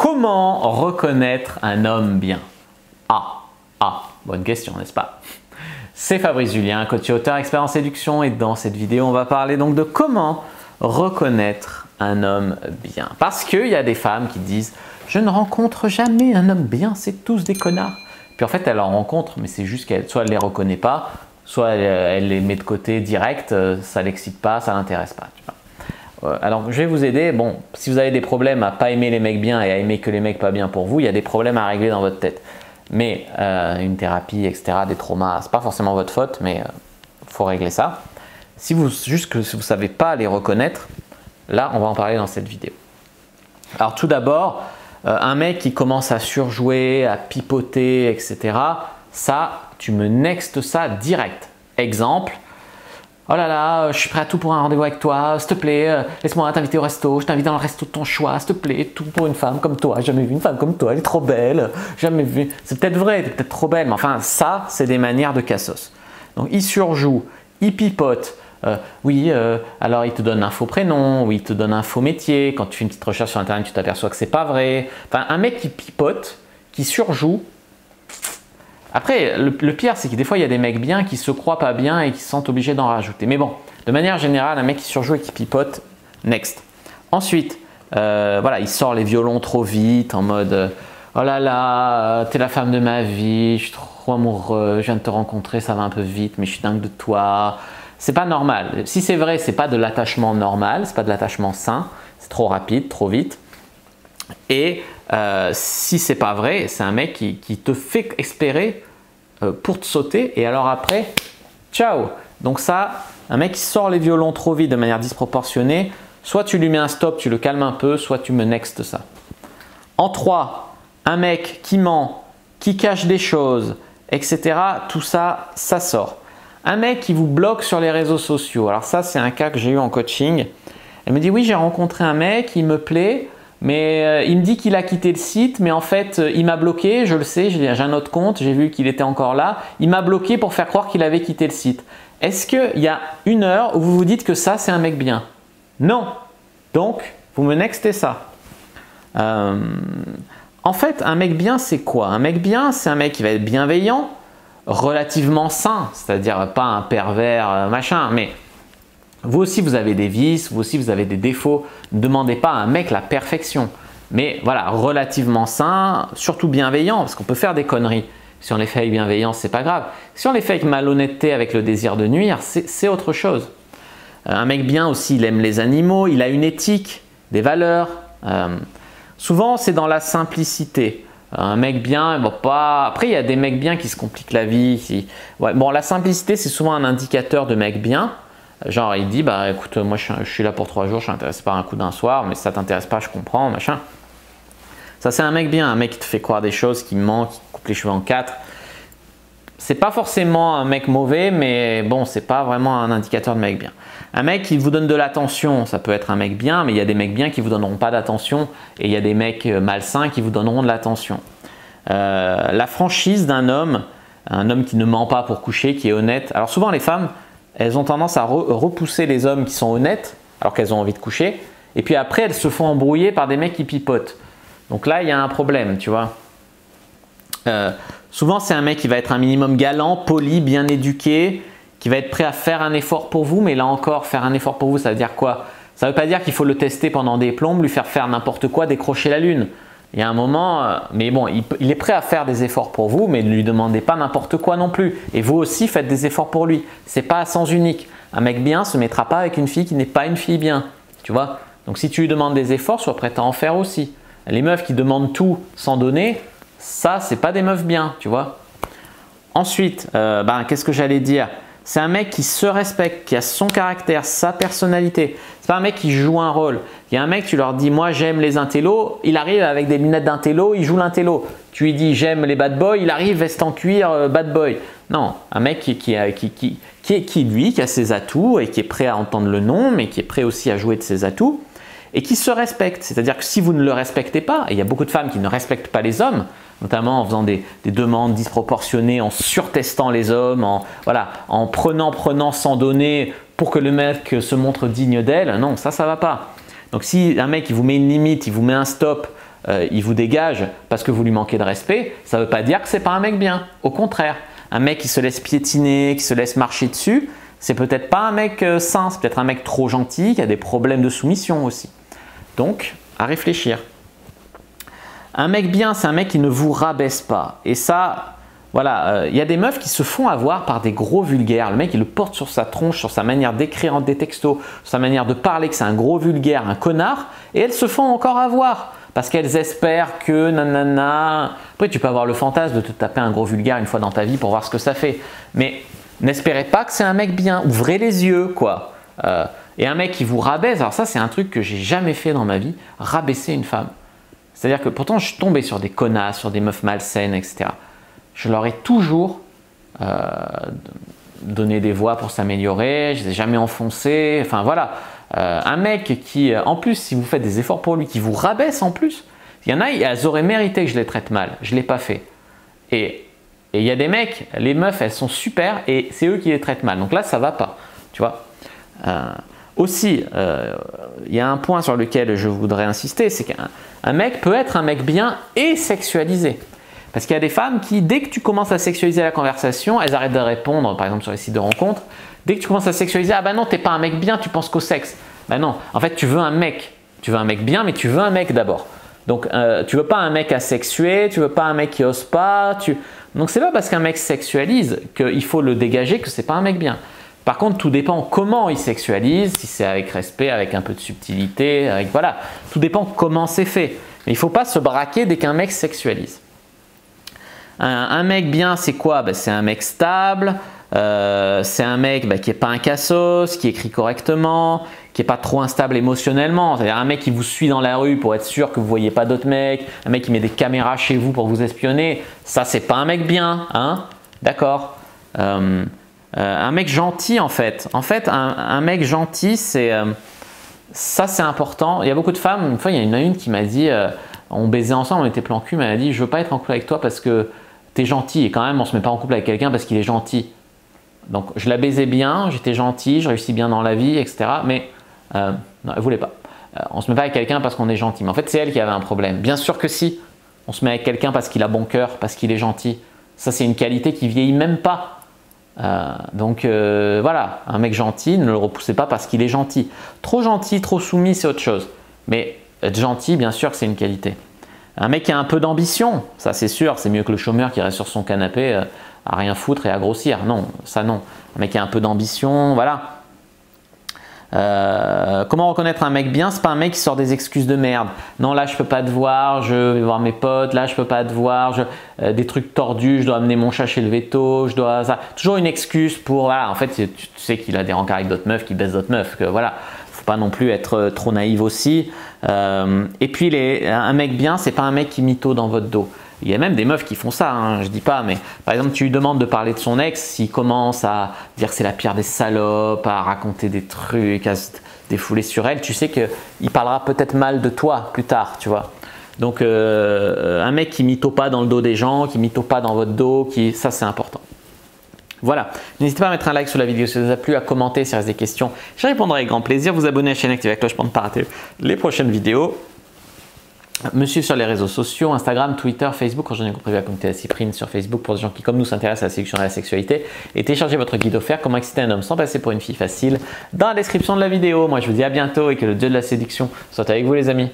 Comment reconnaître un homme bien? Bonne question, n'est-ce pas? C'est Fabrice Julien, coach et auteur expert en séduction, et dans cette vidéo, on va parler donc de comment reconnaître un homme bien. Parce qu'il y a des femmes qui disent « Je ne rencontre jamais un homme bien, c'est tous des connards ». Puis en fait, elle en rencontre, mais c'est juste qu'elle soit elle les reconnaît pas, soit elle les met de côté direct, ça l'excite pas, ça l'intéresse pas. Tu vois. Alors, je vais vous aider. Bon, si vous avez des problèmes à pas aimer les mecs bien et à aimer que les mecs pas bien pour vous, il y a des problèmes à régler dans votre tête. Mais une thérapie, etc., des traumas, c'est pas forcément votre faute, mais faut régler ça. Si vous savez pas les reconnaître, là, on va en parler dans cette vidéo. Alors tout d'abord, un mec qui commence à surjouer, à pipoter, etc., ça, tu me nextes ça direct. Exemple, oh là là, je suis prêt à tout pour un rendez-vous avec toi, s'il te plaît, laisse-moi t'inviter au resto, je t'invite dans le resto de ton choix, s'il te plaît, tout pour une femme comme toi, jamais vu une femme comme toi, elle est trop belle, jamais vu. C'est peut-être vrai, elle est peut-être trop belle, mais enfin, ça, c'est des manières de cassos. Donc, il surjoue, il pipote. Alors il te donne un faux prénom, ou il te donne un faux métier. Quand tu fais une petite recherche sur internet, tu t'aperçois que c'est pas vrai. Enfin, un mec qui pipote, qui surjoue. Après, le pire, c'est que des fois, il y a des mecs bien qui se croient pas bien et qui se sentent obligés d'en rajouter. Mais bon, de manière générale, un mec qui surjoue et qui pipote, next. Ensuite, voilà, il sort les violons trop vite en mode oh là là, t'es la femme de ma vie, je suis trop amoureux, je viens de te rencontrer, ça va un peu vite, mais je suis dingue de toi. C'est pas normal. Si c'est vrai, c'est pas de l'attachement normal, c'est pas de l'attachement sain, c'est trop rapide, trop vite. Et si c'est pas vrai, c'est un mec qui te fait espérer pour te sauter et alors après, ciao. Donc ça, un mec qui sort les violons trop vite de manière disproportionnée, soit tu lui mets un stop, tu le calmes un peu, soit tu me nextes ça. En 3, un mec qui ment, qui cache des choses, etc. Tout ça, ça sort. Un mec qui vous bloque sur les réseaux sociaux. Alors ça, c'est un cas que j'ai eu en coaching. Elle me dit, oui, j'ai rencontré un mec, il me plaît, mais il me dit qu'il a quitté le site, mais en fait, il m'a bloqué, je le sais, j'ai un autre compte, j'ai vu qu'il était encore là. Il m'a bloqué pour faire croire qu'il avait quitté le site. Est-ce qu'il y a une heure où vous vous dites que ça, c'est un mec bien? Non. Donc, vous me nextez ça. En fait, un mec bien, c'est quoi? Un mec bien, c'est un mec qui va être bienveillant, relativement sain, c'est-à-dire pas un pervers machin, mais vous aussi vous avez des vices, vous aussi vous avez des défauts. Ne demandez pas à un mec la perfection, mais voilà, relativement sain, surtout bienveillant, parce qu'on peut faire des conneries. Si on les fait avec bienveillance, c'est pas grave. Si on les fait avec malhonnêteté, avec le désir de nuire, c'est autre chose. Un mec bien aussi, il aime les animaux, il a une éthique, des valeurs. Souvent, c'est dans la simplicité. Un mec bien, bon, pas. Après, il y a des mecs bien qui se compliquent la vie. Ouais. Bon, la simplicité, c'est souvent un indicateur de mec bien. Genre, il dit, bah écoute, moi je suis là pour 3 jours, je suis intéressé par un coup d'un soir, mais si ça t'intéresse pas, je comprends, machin. Ça, c'est un mec bien, un mec qui te fait croire des choses, qui ment, qui coupe les cheveux en 4. C'est pas forcément un mec mauvais, mais bon, c'est pas vraiment un indicateur de mec bien. Un mec qui vous donne de l'attention, ça peut être un mec bien, mais il y a des mecs bien qui vous donneront pas d'attention et il y a des mecs malsains qui vous donneront de l'attention. La franchise d'un homme, un homme qui ne ment pas pour coucher, qui est honnête. Alors souvent les femmes, elles ont tendance à repousser les hommes qui sont honnêtes alors qu'elles ont envie de coucher. Et puis après, elles se font embrouiller par des mecs qui pipotent. Donc là, il y a un problème, tu vois. Souvent, c'est un mec qui va être un minimum galant, poli, bien éduqué, qui va être prêt à faire un effort pour vous. Mais là encore, faire un effort pour vous, ça veut dire quoi? Ça ne veut pas dire qu'il faut le tester pendant des plombes, lui faire n'importe quoi, décrocher la lune. Il y a un moment, mais bon, il est prêt à faire des efforts pour vous, mais ne lui demandez pas n'importe quoi non plus. Et vous aussi, faites des efforts pour lui. Ce n'est pas à sens unique. Un mec bien ne se mettra pas avec une fille qui n'est pas une fille bien. Tu vois? Donc si tu lui demandes des efforts, sois prêt à en faire aussi. Les meufs qui demandent tout sans donner, ça, c'est pas des meufs bien, tu vois. Ensuite, qu'est-ce que j'allais dire? C'est un mec qui se respecte, qui a son caractère, sa personnalité. C'est pas un mec qui joue un rôle. Il y a un mec, tu leur dis, moi j'aime les intellos, il arrive avec des lunettes d'intello, il joue l'intello. Tu lui dis, j'aime les bad boys, il arrive veste en cuir, bad boy. Non, un mec qui a ses atouts et qui est prêt à entendre le nom, mais qui est prêt aussi à jouer de ses atouts et qui se respecte. C'est-à-dire que si vous ne le respectez pas, et il y a beaucoup de femmes qui ne respectent pas les hommes, notamment en faisant des demandes disproportionnées, en surtestant les hommes, en prenant sans donner pour que le mec se montre digne d'elle. Non, ça va pas. Donc si un mec il vous met une limite, il vous met un stop, il vous dégage parce que vous lui manquez de respect, ça ne veut pas dire que ce n'est pas un mec bien. Au contraire, un mec qui se laisse piétiner, qui se laisse marcher dessus, c'est peut-être pas un mec sain, c'est peut-être un mec trop gentil qui a des problèmes de soumission aussi. Donc, à réfléchir. Un mec bien, c'est un mec qui ne vous rabaisse pas. Et ça, voilà, y a des meufs qui se font avoir par des gros vulgaires. Le mec, il le porte sur sa tronche, sur sa manière d'écrire des textos, sur sa manière de parler, que c'est un gros vulgaire, un connard. Et elles se font encore avoir. Parce qu'elles espèrent que nanana. Après, tu peux avoir le fantasme de te taper un gros vulgaire une fois dans ta vie pour voir ce que ça fait. Mais n'espérez pas que c'est un mec bien. Ouvrez les yeux, quoi. Et un mec qui vous rabaisse, alors ça, c'est un truc que j'ai jamais fait dans ma vie, rabaisser une femme. C'est-à-dire que pourtant, je suis tombé sur des connasses, sur des meufs malsaines, etc. Je leur ai toujours donné des voix pour s'améliorer, je ne les ai jamais enfoncés. Enfin, voilà. Un mec qui, en plus, si vous faites des efforts pour lui, qui vous rabaisse en plus, il y en a, elles auraient mérité que je les traite mal. Je ne l'ai pas fait. Et il y a des mecs, les meufs, elles sont super et c'est eux qui les traitent mal. Donc là, ça ne va pas. Tu vois. Aussi, il y a un point sur lequel je voudrais insister, c'est qu'un mec peut être un mec bien et sexualisé. Parce qu'il y a des femmes qui, dès que tu commences à sexualiser la conversation, elles arrêtent de répondre, par exemple sur les sites de rencontres. Dès que tu commences à sexualiser, ah bah non, t'es pas un mec bien, tu penses qu'au sexe. Bah non, en fait, tu veux un mec. Tu veux un mec bien, mais tu veux un mec d'abord. Donc, tu veux pas un mec asexué, tu veux pas un mec qui ose pas. Donc, c'est pas parce qu'un mec sexualise qu'il faut le dégager que c'est pas un mec bien. Par contre, tout dépend comment il sexualise, si c'est avec respect, avec un peu de subtilité, voilà. Tout dépend comment c'est fait. Mais il ne faut pas se braquer dès qu'un mec sexualise. Un mec bien, c'est quoi? C'est un mec stable, c'est un mec qui n'est pas un cassos, qui écrit correctement, qui n'est pas trop instable émotionnellement. C'est-à-dire un mec qui vous suit dans la rue pour être sûr que vous ne voyez pas d'autres mecs, un mec qui met des caméras chez vous pour vous espionner. Ça, c'est pas un mec bien, hein? D'accord. Un mec gentil, en fait. En fait, un mec gentil, ça, c'est important. Il y a beaucoup de femmes. Une fois, il y en a une qui m'a dit, on baisait ensemble, on était plan cul, mais elle a dit, je veux pas être en couple avec toi parce que t'es gentil. Et quand même, on se met pas en couple avec quelqu'un parce qu'il est gentil. Donc, je la baisais bien, j'étais gentil, je réussis bien dans la vie, etc. Mais non, elle voulait pas. On se met pas avec quelqu'un parce qu'on est gentil. Mais en fait, c'est elle qui avait un problème. Bien sûr que si. On se met avec quelqu'un parce qu'il a bon cœur, parce qu'il est gentil. Ça, c'est une qualité qui vieillit même pas. Donc voilà, un mec gentil, ne le repoussez pas parce qu'il est gentil. Trop gentil, trop soumis, c'est autre chose. Mais être gentil, bien sûr, c'est une qualité. Un mec qui a un peu d'ambition, ça c'est sûr, c'est mieux que le chômeur qui reste sur son canapé à rien foutre et à grossir. Non, ça non. Un mec qui a un peu d'ambition, voilà. Comment reconnaître un mec bien? C'est pas un mec qui sort des excuses de merde. Non, là je peux pas te voir, je vais voir mes potes, là je peux pas te voir, des trucs tordus, je dois amener mon chat chez le veto, je dois ça. Toujours une excuse pour voilà, en fait tu sais qu'il a des rencarts avec d'autres meufs, qu'il baisse d'autres meufs, que voilà, faut pas non plus être trop naïf aussi. Et puis un mec bien, c'est pas un mec qui mytho dans votre dos. Il y a même des meufs qui font ça, hein, je dis pas, mais par exemple, tu lui demandes de parler de son ex, s'il commence à dire que c'est la pire des salopes, à raconter des trucs, à se défouler sur elle, tu sais qu'il parlera peut-être mal de toi plus tard, tu vois. Donc, un mec qui mytho pas dans le dos des gens, qui mytho pas dans votre dos, ça c'est important. Voilà, n'hésitez pas à mettre un like sur la vidéo si ça vous a plu, à commenter si il reste des questions. Je répondrai avec grand plaisir, vous abonner à la chaîne, activer la cloche pour ne pas rater les prochaines vidéos. Me suivre sur les réseaux sociaux, Instagram, Twitter, Facebook, quand j'en ai compris la communauté de la Cyprine sur Facebook pour des gens qui comme nous s'intéressent à la séduction et à la sexualité. Et téléchargez votre guide offert comment exciter un homme sans passer pour une fille facile dans la description de la vidéo. Moi je vous dis à bientôt et que le dieu de la séduction soit avec vous les amis.